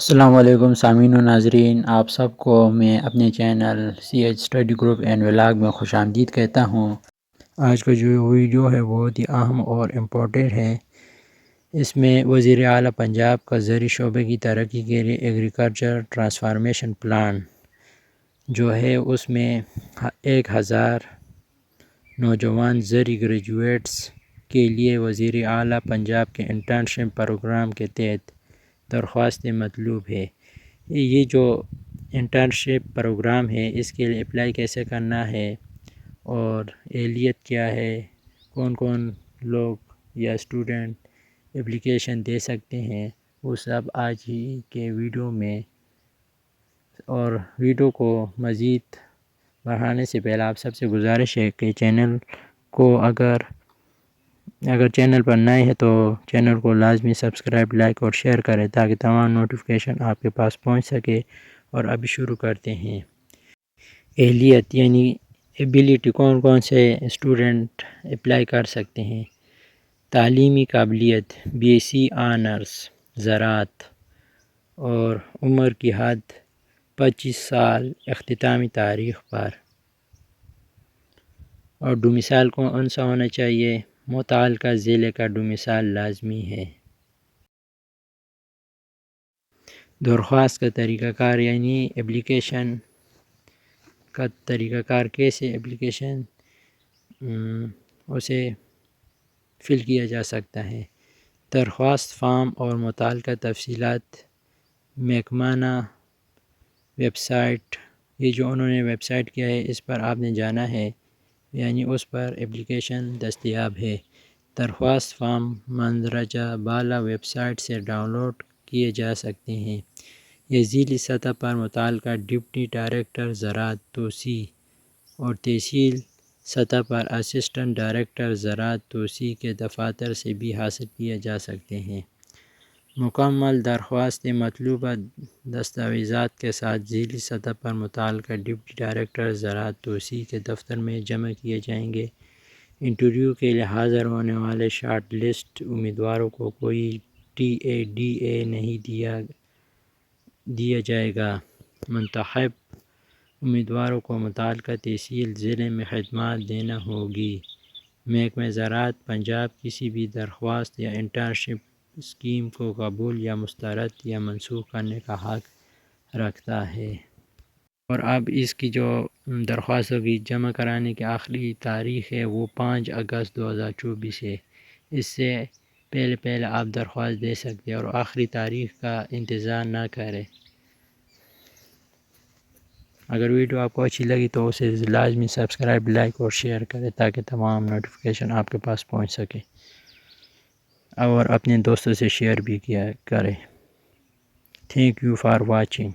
السلام علیکم سامعین و ناظرین، آپ سب کو میں اپنے channel C H study group and vlog میں خوش آمدید کہتا ہوں۔ آج کا جو ویڈیو ہے بہت ہی اہم اور امپورٹنٹ ہے۔ اس میں وزیر اعلیٰ پنجاب کا زرعی شعبے کی ترقی کے لیے ایگریکلچر ٹرانسفارمیشن پلان جو ہے اس میں 1000 نوجوان زرعی گریجویٹس کے لیے وزیر اعلیٰ پنجاب کے انٹرنشپ پروگرام کے تحت درخواستیں مطلوب ہے۔ یہ جو انٹرنشپ پروگرام ہے اس کے لیے اپلائی کیسے کرنا ہے اور اہلیت کیا ہے، کون کون لوگ یا اسٹوڈنٹ اپلیکیشن دے سکتے ہیں، وہ سب آج ہی کے ویڈیو میں۔ اور ویڈیو کو مزید بڑھانے سے پہلے آپ سب سے گزارش ہے کہ چینل کو اگر چینل پر نئے ہیں تو چینل کو لازمی سبسکرائب، لائک اور شیئر کریں تاکہ تمام نوٹیفیکیشن آپ کے پاس پہنچ سکے۔ اور ابھی شروع کرتے ہیں۔ اہلیت یعنی ایبیلٹی، کون سے اسٹوڈنٹ اپلائی کر سکتے ہیں۔ تعلیمی قابلیت BSc آنرس زراعت اور عمر کی حد 25 سال اختتامی تاریخ پر، اور ڈومیسائل کون سا ہونا چاہیے، متعلقہ ضلع کا ڈومیسائل لازمی ہے۔ درخواست کا طریقہ کار یعنی اپلیکیشن کا طریقہ کار، کیسے اپلیکیشن اسے فل کیا جا سکتا ہے۔ درخواست فارم اور متعلقہ تفصیلات محکمانہ ویب سائٹ، یہ جو انہوں نے ویب سائٹ کیا ہے اس پر آپ نے جانا ہے، یعنی اس پر اپلیکیشن دستیاب ہے۔ درخواست فارم مندرجہ بالا ویب سائٹ سے ڈاؤن لوڈ کیے جا سکتے ہیں۔ یہ ضلعی سطح پر متعلقہ ڈپٹی ڈائریکٹر زراعت توسیع اور تحصیل سطح پر اسسٹنٹ ڈائریکٹر زراعت توسیع کے دفاتر سے بھی حاصل کیے جا سکتے ہیں۔ مکمل درخواستیں مطلوبہ دستاویزات کے ساتھ ضلعی سطح پر متعلقہ ڈپٹی ڈائریکٹر زراعت توسیع کے دفتر میں جمع کیے جائیں گے۔ انٹرویو کے لیے حاضر ہونے والے شارٹ لسٹ امیدواروں کو کوئی TA نہیں دیا جائے گا۔ منتخب امیدواروں کو متعلقہ تحصیل ضلع میں خدمات دینا ہوگی۔ محکمہ زراعت پنجاب کسی بھی درخواست یا انٹرنشپ اسکیم کو قبول یا مسترد یا منسوخ کرنے کا حق رکھتا ہے۔ اور اب اس کی جو درخواستوں کی جمع کرانے کی آخری تاریخ ہے وہ 5 اگست 2024 ہے۔ اس سے پہلے آپ درخواست دے سکتے ہیں اور آخری تاریخ کا انتظار نہ کریں۔ اگر ویڈیو آپ کو اچھی لگی تو اسے لازمی سبسکرائب، لائک اور شیئر کریں تاکہ تمام نوٹیفیکیشن آپ کے پاس پہنچ سکے، اور اپنے دوستوں سے شیئر بھی کیا کریں۔ Thank you for watching.